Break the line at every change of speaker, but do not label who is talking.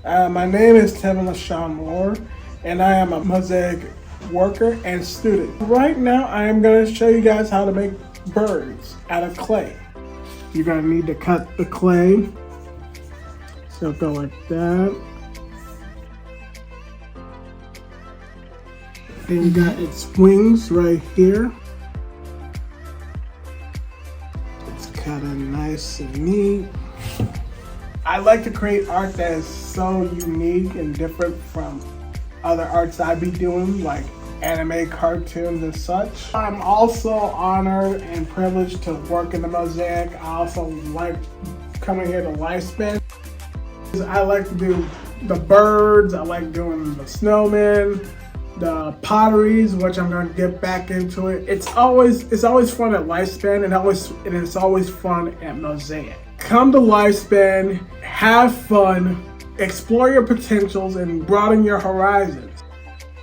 My name is Tevin and I am a mosaic worker and student. Right now, I am going to show you guys how to make birds out of clay. You're going to need to cut the clay. So go like that. Then you got its wings right here. It's cut in nice and neat. I like to create art that is so unique and different from other arts I'd be doing, like anime, cartoons, and such. I'm also honored and privileged to work in the Mosaic. I also like coming here to Lifespan. I like to do the birds, I like doing the snowmen, the potteries, which I'm going to get back into it. It's always fun at Lifespan, and it's always fun at Mosaic. Come to Lifespan, have fun, explore your potentials, and broaden your horizons.